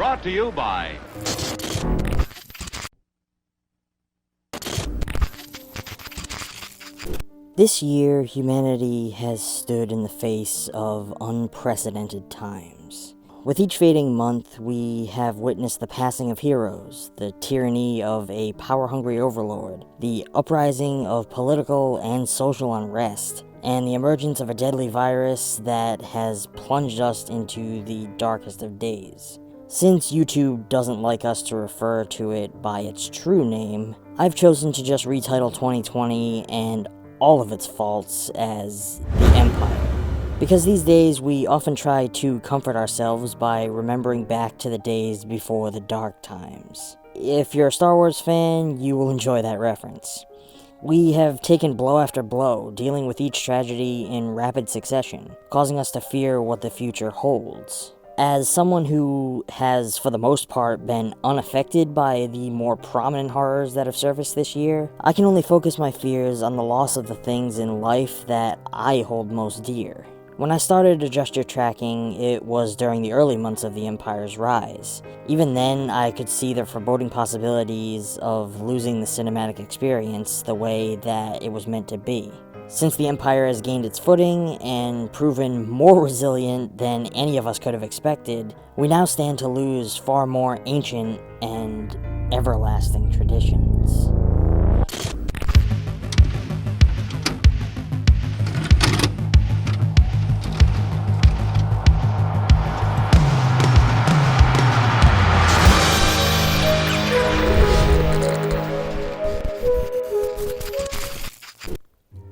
Brought to you by... This year, humanity has stood in the face of unprecedented times. With each fading month, we have witnessed the passing of heroes, the tyranny of a power-hungry overlord, the uprising of political and social unrest, and the emergence of a deadly virus that has plunged us into the darkest of days. Since YouTube doesn't like us to refer to it by its true name, I've chosen to just retitle 2020 and all of its faults as the Empire. Because these days we often try to comfort ourselves by remembering back to the days before the dark times. If you're a Star Wars fan, you will enjoy that reference. We have taken blow after blow, dealing with each tragedy in rapid succession, causing us to fear what the future holds. As someone who has, for the most part, been unaffected by the more prominent horrors that have surfaced this year, I can only focus my fears on the loss of the things in life that I hold most dear. When I started Adjust Your Tracking, it was during the early months of the Empire's rise. Even then, I could see the foreboding possibilities of losing the cinematic experience the way that it was meant to be. Since the Empire has gained its footing and proven more resilient than any of us could have expected, we now stand to lose far more ancient and everlasting traditions.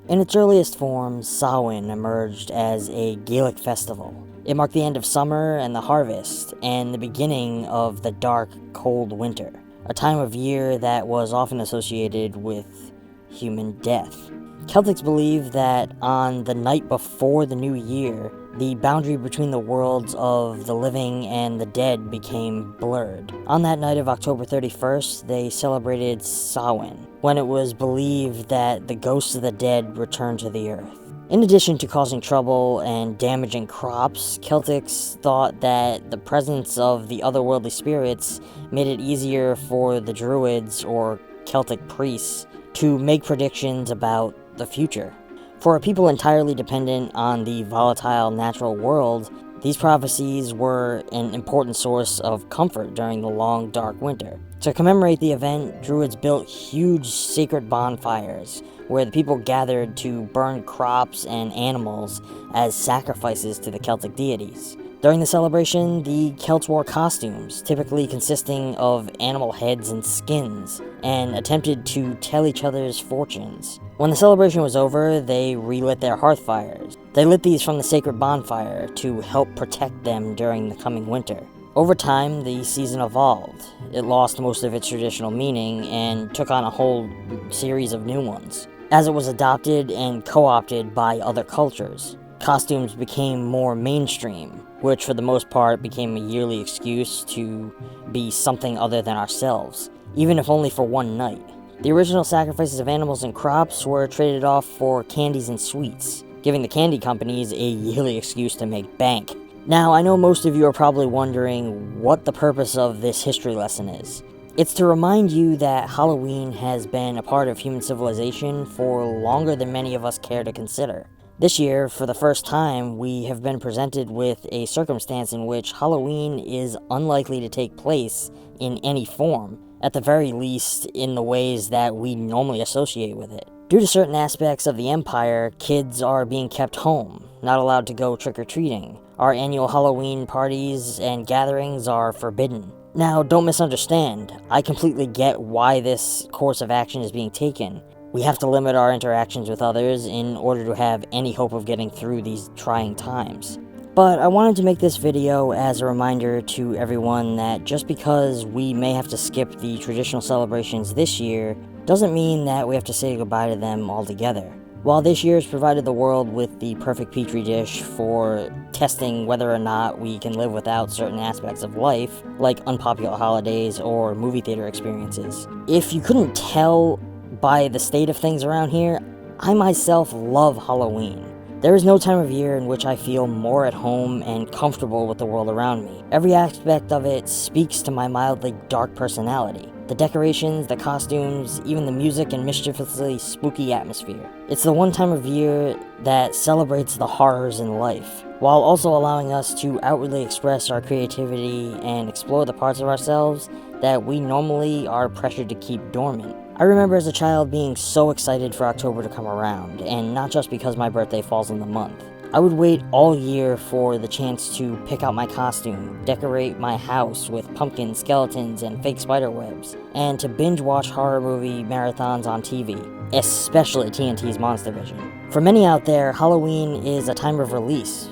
In its earliest form, Samhain emerged as a Gaelic festival. It marked the end of summer and the harvest, and the beginning of the dark, cold winter, a time of year that was often associated with human death. Celtics believe that on the night before the new year, the boundary between the worlds of the living and the dead became blurred. On that night of October 31st, they celebrated Samhain, when it was believed that the ghosts of the dead returned to the earth. In addition to causing trouble and damaging crops, Celtics thought that the presence of the otherworldly spirits made it easier for the Druids, or Celtic priests, to make predictions about the future. For a people entirely dependent on the volatile natural world, these prophecies were an important source of comfort during the long, dark winter. To commemorate the event, Druids built huge sacred bonfires, where the people gathered to burn crops and animals as sacrifices to the Celtic deities. During the celebration, the Celts wore costumes, typically consisting of animal heads and skins, and attempted to tell each other's fortunes. When the celebration was over, they relit their hearth fires. They lit these from the sacred bonfire to help protect them during the coming winter. Over time, the season evolved. It lost most of its traditional meaning and took on a whole series of new ones, as it was adopted and co-opted by other cultures. Costumes became more mainstream, which for the most part became a yearly excuse to be something other than ourselves, even if only for one night. The original sacrifices of animals and crops were traded off for candies and sweets, giving the candy companies a yearly excuse to make bank. Now, I know most of you are probably wondering what the purpose of this history lesson is. It's to remind you that Halloween has been a part of human civilization for longer than many of us care to consider. This year, for the first time, we have been presented with a circumstance in which Halloween is unlikely to take place in any form, at the very least in the ways that we normally associate with it. Due to certain aspects of the Empire, kids are being kept home, not allowed to go trick-or-treating. Our annual Halloween parties and gatherings are forbidden. Now, don't misunderstand. I completely get why this course of action is being taken. We have to limit our interactions with others in order to have any hope of getting through these trying times. But I wanted to make this video as a reminder to everyone that just because we may have to skip the traditional celebrations this year, doesn't mean that we have to say goodbye to them altogether. While this year has provided the world with the perfect petri dish for testing whether or not we can live without certain aspects of life, like unpopular holidays or movie theater experiences, if you couldn't tell by the state of things around here, I myself love Halloween. There is no time of year in which I feel more at home and comfortable with the world around me. Every aspect of it speaks to my mildly dark personality. The decorations, the costumes, even the music and mischievously spooky atmosphere. It's the one time of year that celebrates the horrors in life, while also allowing us to outwardly express our creativity and explore the parts of ourselves that we normally are pressured to keep dormant. I remember as a child being so excited for October to come around, and not just because my birthday falls in the month. I would wait all year for the chance to pick out my costume, decorate my house with pumpkins, skeletons, and fake spider webs, and to binge watch horror movie marathons on TV, especially TNT's Monster Vision. For many out there, Halloween is a time of release.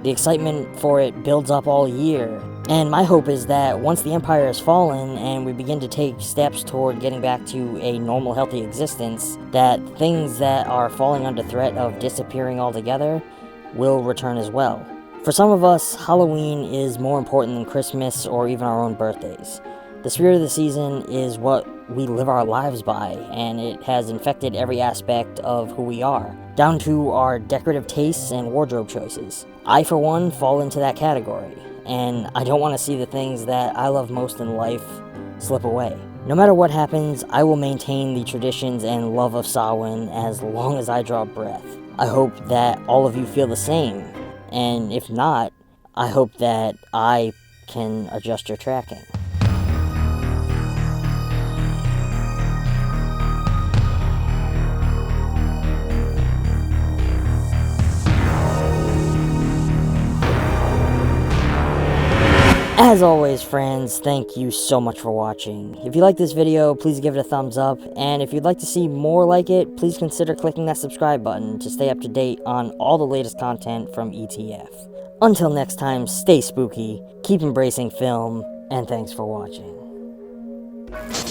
The excitement for it builds up all year, and my hope is that once the Empire has fallen and we begin to take steps toward getting back to a normal, healthy existence, that things that are falling under threat of disappearing altogether will return as well. For some of us, Halloween is more important than Christmas or even our own birthdays. The spirit of the season is what we live our lives by, and it has infected every aspect of who we are, down to our decorative tastes and wardrobe choices. I, for one, fall into that category, and I don't want to see the things that I love most in life slip away. No matter what happens, I will maintain the traditions and love of Samhain as long as I draw breath. I hope that all of you feel the same, and if not, I hope that I can adjust your tracking. As always, friends, thank you so much for watching. If you like this video, please give it a thumbs up, and if you'd like to see more like it, please consider clicking that subscribe button to stay up to date on all the latest content from ETF. Until next time, stay spooky, keep embracing film, and thanks for watching.